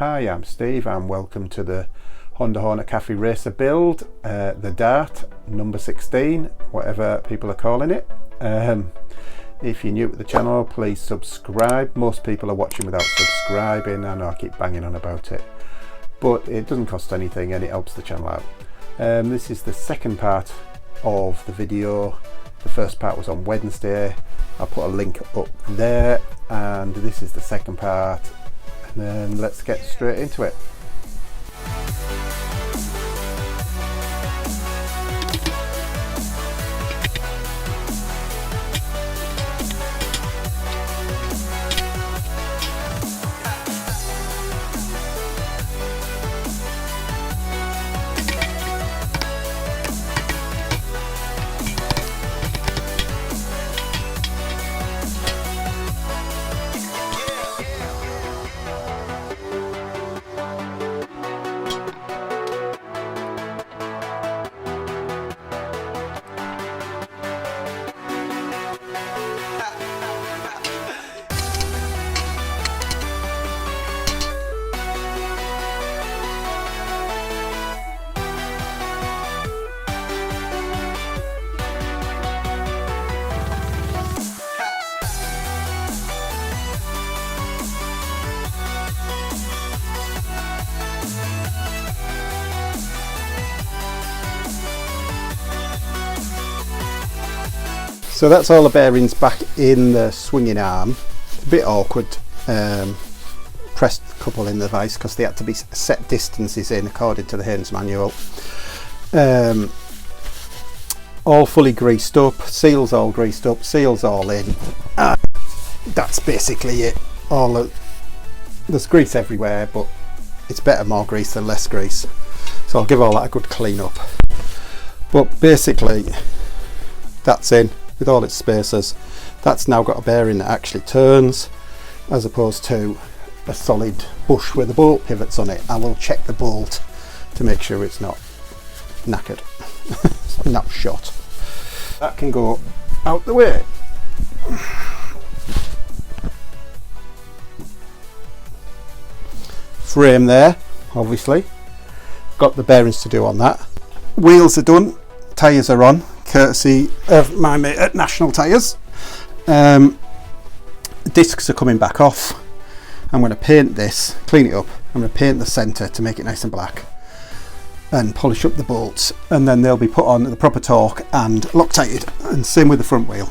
Hi, I'm Steve and welcome to the Honda Hornet Café Racer build, the Dart number 16, whatever people are calling it. If you're new to the channel, please subscribe. Most people are watching without subscribing. I know I keep banging on about it, but it doesn't cost anything and it helps the channel out. This is the second part of the video. The first part was on Wednesday. I'll put a link up there, and this is the second part, and then let's get straight into it. So that's all the bearings back in the swinging arm. It's a bit awkward, pressed a couple in the vise because they had to be set distances in according to the Haynes manual. All fully greased up, seals all greased up, seals all in. That's basically it. There's grease everywhere, but it's better more grease than less grease. So I'll give all that a good clean up. But basically, that's in. With all its spacers, that's now got a bearing that actually turns, as opposed to a solid bush with the bolt pivots on it. I will check the bolt to make sure it's not knackered, not shot. That can go out the way. Frame there, obviously. Got the bearings to do on that. Wheels are done, tyres are on, courtesy of my mate at National Tyres. Discs are coming back off. I'm going to paint this, clean it up. I'm going to paint the centre to make it nice and black and polish up the bolts, and then they'll be put on at the proper torque and Loctited, and same with the front wheel.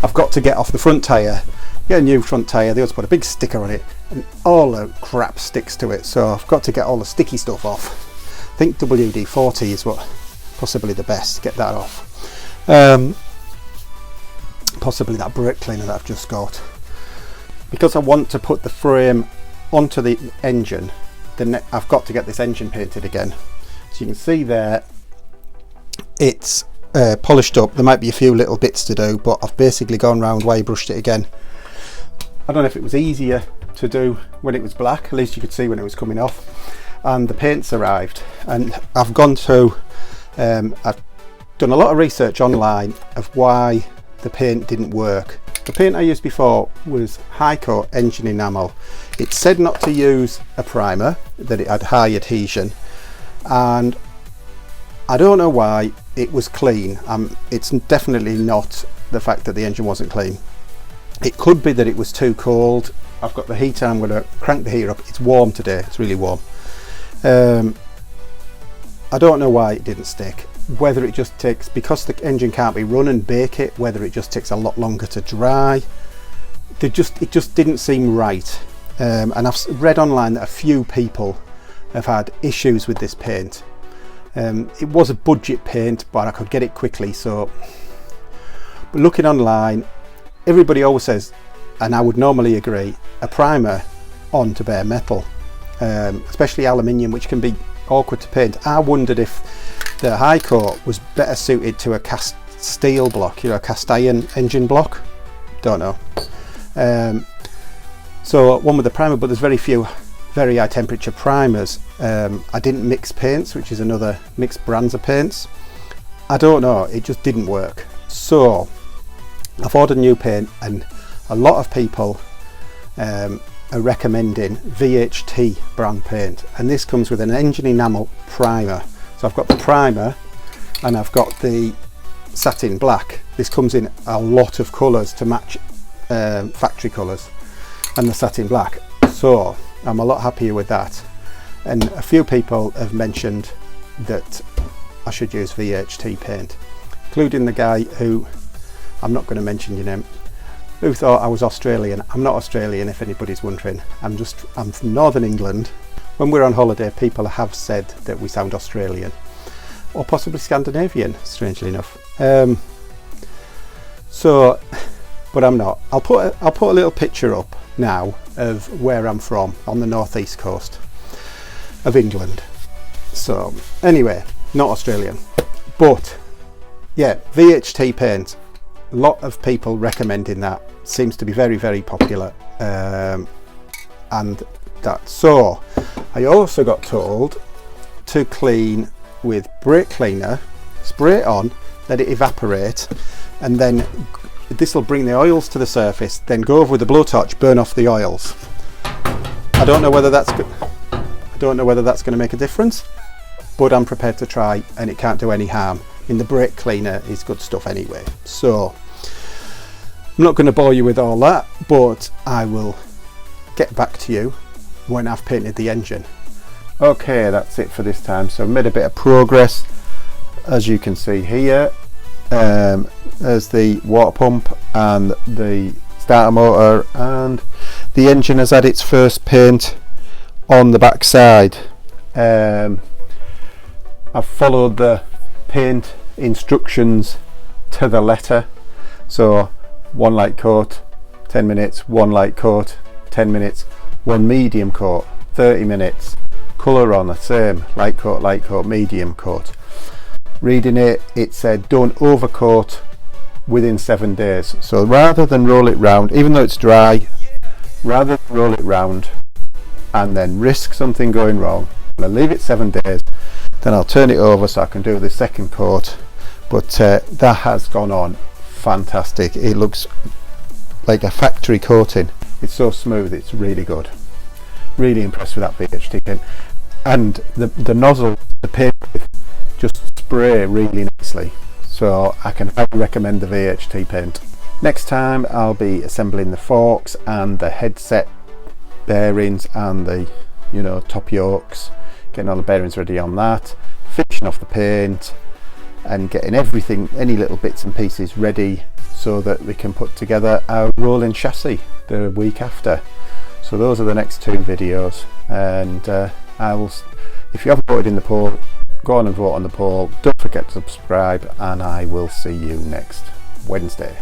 I've got to get off the front tyre. Get a new front tyre, they also put a big sticker on it and all the crap sticks to it, so I've got to get all the sticky stuff off. I think WD-40 is what possibly the best, get that off. Possibly that brake cleaner that I've just got. Because I want to put the frame onto the engine, then I've got to get this engine painted again. So you can see there, it's polished up. There might be a few little bits to do, but I've basically gone round wire brushed it again. I don't know if it was easier to do when it was black, at least you could see when it was coming off, and the paint's arrived, and I've gone through, I've done a lot of research online of why the paint didn't work. The paint I used before was high coat engine enamel. It said not to use a primer, that it had high adhesion, and I don't know why it was clean. It's definitely not the fact that the engine wasn't clean. It could be that it was too cold. I've got the heater, I'm going to crank the heater up. It's warm today, it's really warm. I don't know why it didn't stick. Whether it just takes, because the engine can't be run and bake it, whether it just takes a lot longer to dry. It just didn't seem right. And I've read online that a few people have had issues with this paint. It was a budget paint, but I could get it quickly. So, but looking online, everybody always says, and I would normally agree, a primer onto bare metal, especially aluminium, which can be awkward to paint. I wondered if the high coat was better suited to a cast steel block, a cast iron engine block. Don't know. So one with the primer, but there's very few very high temperature primers. I didn't mix paints, which is another mixed brands of paints. I don't know, it just didn't work. So I've ordered new paint, and a lot of people are recommending VHT brand paint, and this comes with an engine enamel primer. So I've got the primer and I've got the satin black. This comes in a lot of colours to match factory colours and the satin black, so I'm a lot happier with that. And a few people have mentioned that I should use VHT paint, including the guy who, I'm not going to mention your name, who thought I was Australian. I'm not Australian, if anybody's wondering. I'm from Northern England. When we're on holiday, people have said that we sound Australian, or possibly Scandinavian, strangely enough. But I'm not. I'll put a little picture up now of where I'm from on the northeast coast of England. So anyway, not Australian, but yeah, VHT paint. A lot of people recommending that. Seems to be very, very popular, and that. So I also got told to clean with brake cleaner, spray it on, let it evaporate, and then this will bring the oils to the surface, then go over with the blowtorch, burn off the oils. I don't know whether that's going to make a difference, but I'm prepared to try, and it can't do any harm. In the brake cleaner is good stuff anyway. So I'm not going to bore you with all that, but I will get back to you when I've painted the engine. Okay, that's it for this time. So I've made a bit of progress, as you can see here. There's the water pump and the starter motor, and the engine has had its first paint on the back side. I've followed the paint instructions to the letter. So 1 light coat 10 minutes, 1 light coat 10 minutes, 1 medium coat 30 minutes, colour on the same, light coat, medium coat. Reading it, it said don't overcoat within 7 days. So rather than roll it round, even though it's dry, rather than roll it round and then risk something going wrong, I'll leave it 7 days, then I'll turn it over so I can do the second coat. But that has gone on fantastic. It looks like a factory coating. It's so smooth, it's really good. Really impressed with that VHT paint. And the nozzle, the paint just spray really nicely. So I can highly recommend the VHT paint. Next time I'll be assembling the forks and the headset bearings and the top yokes, getting all the bearings ready on that, finishing off the paint and getting everything, any little bits and pieces ready so that we can put together our rolling chassis the week after. So those are the next 2 videos, and if you haven't voted in the poll, go on and vote on the poll. Don't forget to subscribe, and I will see you next Wednesday.